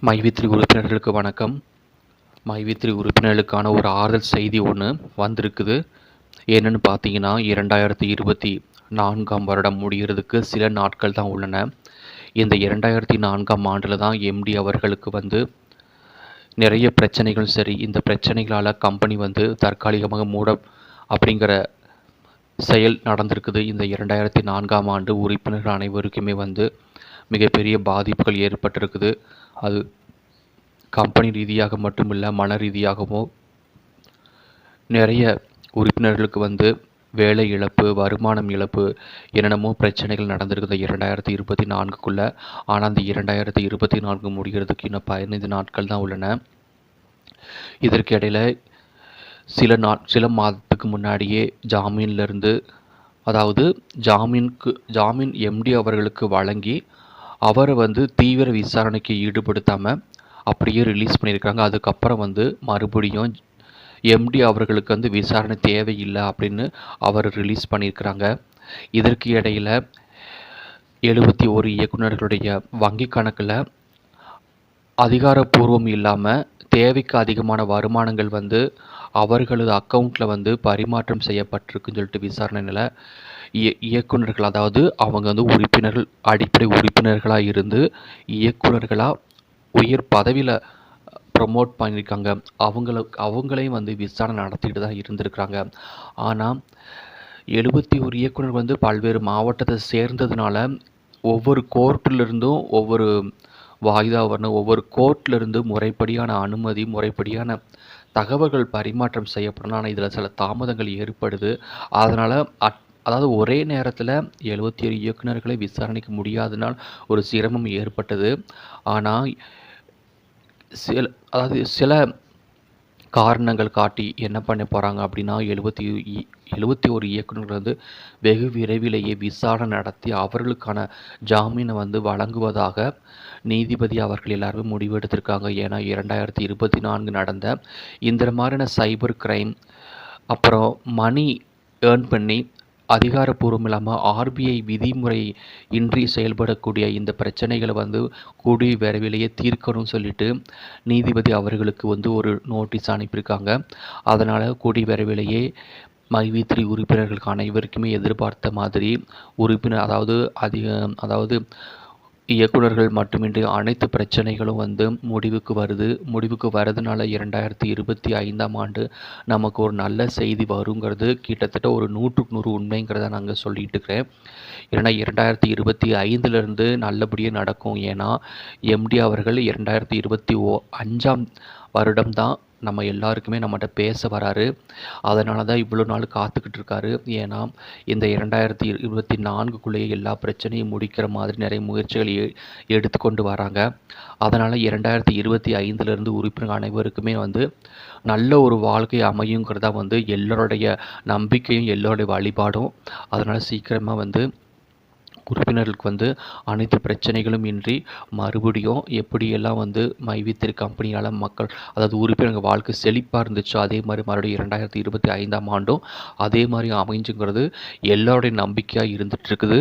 மைவித்ரி உறுப்பினர்களுக்கு வணக்கம். மைவித்ரி உறுப்பினர்களுக்கான ஒரு ஆறுதல் செய்தி ஒன்று வந்திருக்குது. என்னென்னு பார்த்தீங்கன்னா, 2024 வருடம் முடிகிறதுக்கு சில நாட்கள் தான் உள்ளன. இந்த 2004 ஆண்டில் தான் எம்டி அவர்களுக்கு நிறைய பிரச்சனைகள். சரி, இந்த பிரச்சனைகளால் கம்பெனி தற்காலிகமாக மூட அப்படிங்கிற செயல் நடந்திருக்குது. இந்த 2004 ஆண்டு உறுப்பினர்கள் அனைவருக்குமே மிகப்பெரிய பாதிப்புகள் ஏற்பட்டிருக்குது. அது கம்பெனி ரீதியாக மட்டுமில்லை, மன ரீதியாகவும் நிறைய உறுப்பினர்களுக்கு வேலை இழப்பு, வருமானம் இழப்பு, என்னென்னமோ பிரச்சனைகள் நடந்திருக்குது 2024க்குள்ளே. ஆனால் அந்த 2024 முடிகிறதுக்கு இன்னும் 15 நாட்கள் தான் உள்ளன. இதற்கு இடையில் சில மாதத்துக்கு முன்னாடியே ஜாமீன் எம்டி அவர்களுக்கு வழங்கி அவரை தீவிர விசாரணைக்கு ஈடுபடுத்தாமல் அப்படியே ரிலீஸ் பண்ணியிருக்காங்க. அதுக்கப்புறம் மறுபடியும் எம்டி அவர்களுக்கு விசாரணை தேவையில்லை அப்படின்னு அவர் ரிலீஸ் பண்ணியிருக்கிறாங்க. இதற்கு இடையில் 71 இயக்குநர்களுடைய வங்கி கணக்கில் அதிகாரப்பூர்வம் இல்லாமல் தேவைக்கு அதிகமான வருமானங்கள் அவர்களது அக்கௌண்ட்டில் பரிமாற்றம் செய்யப்பட்டிருக்குன்னு சொல்லிட்டு விசாரணையில் இயக்குநர்கள், அதாவது அவங்க உறுப்பினர்கள், அடிப்படை உறுப்பினர்களாக இருந்து இயக்குநர்களாக உயர் பதவியில் ப்ரொமோட் பண்ணியிருக்காங்க. அவங்களையும் விசாரணை நடத்திட்டு தான் இருந்திருக்கிறாங்க. ஆனால் 71 இயக்குனர் பல்வேறு மாவட்டத்தை சேர்ந்ததுனால ஒவ்வொரு கோர்ட்டிலிருந்தும் ஒவ்வொரு வாய்தா வரணும். ஒவ்வொரு கோர்ட்டிலிருந்து முறைப்படியான அனுமதி, முறைப்படியான தகவல்கள் பரிமாற்றம் செய்யப்படணும். ஆனால் இதில் சில தாமதங்கள் ஏற்படுது. அதனால் அதாவது ஒரே நேரத்தில் 77 இயக்குநர்களை விசாரணைக்கு முடியாதனால் ஒரு சிரமம் ஏற்பட்டது. ஆனால் சில காரணங்கள் காட்டி என்ன பண்ண போகிறாங்க அப்படின்னா, 71 இயக்குநர்கள் வெகு விரைவிலேயே விசாரணை நடத்தி அவர்களுக்கான ஜாமீனை வழங்குவதாக நீதிபதி அவர்கள் எல்லாருமே முடிவெடுத்திருக்காங்க. ஏன்னா 2024 நடந்த இந்த மாதிரியான சைபர் கிரைம், அப்புறம் மணி ஏர்ன் பண்ணி அதிகாரப்பூர்வம் இல்லாமல் ஆர்பிஐ விதிமுறை இன்றி செயல்படக்கூடிய இந்த பிரச்சனைகளை கூடிய விரைவிலேயே தீர்க்கணும்னு சொல்லிட்டு நீதிபதி அவர்களுக்கு ஒரு நோட்டீஸ் அனுப்பியிருக்காங்க. அதனால் கூடிய விரைவிலேயே மைவித்ரி உறுப்பினர்களுக்கு அனைவருக்குமே எதிர்பார்த்த மாதிரி உறுப்பினர், அதாவது இயக்குநர்கள் மட்டுமின்றி அனைத்து பிரச்சனைகளும் முடிவுக்கு வருதுனால 2025 ஆண்டு நமக்கு ஒரு நல்ல செய்தி வருங்கிறது கிட்டத்தட்ட ஒரு 100க்கு 100 உண்மைங்கிறத நாங்கள் சொல்லிட்டு இருக்கிறேன். ஏன்னா 2025 நல்லபடியாக நடக்கும். ஏன்னா எம்டி அவர்கள் 2025 வருடம் தான் நம்ம எல்லாருக்குமே நம்மகிட்ட பேச வராரு. அதனால தான் இவ்வளோ நாள் காத்துக்கிட்டு இருக்காரு. ஏன்னா இந்த 2024க்குள்ளேயே எல்லா பிரச்சனையும் முடிக்கிற மாதிரி நிறைய முயற்சிகள் எடுத்துக்கொண்டு வராங்க. அதனால் 2025 உறுப்பினர் அனைவருக்குமே நல்ல ஒரு வாழ்க்கை அமையுங்கிறதா எல்லோருடைய நம்பிக்கையும் எல்லோருடைய வழிபாடும். அதனால் சீக்கிரமாக உறுப்பினர்களுக்கு அனைத்து பிரச்சனைகளும் இன்றி மறுபடியும் எப்படியெல்லாம் மைவித்ரி கம்பெனியால் மக்கள், அதாவது உறுப்பினர்கள் வாழ்க்கை செழிப்பாக இருந்துச்சோ அதே மாதிரி மறுபடியும் 2025 ஆண்டும் அதே மாதிரி அமைஞ்சுங்கிறது எல்லோருடைய நம்பிக்கையாக இருந்துகிட்ருக்குது.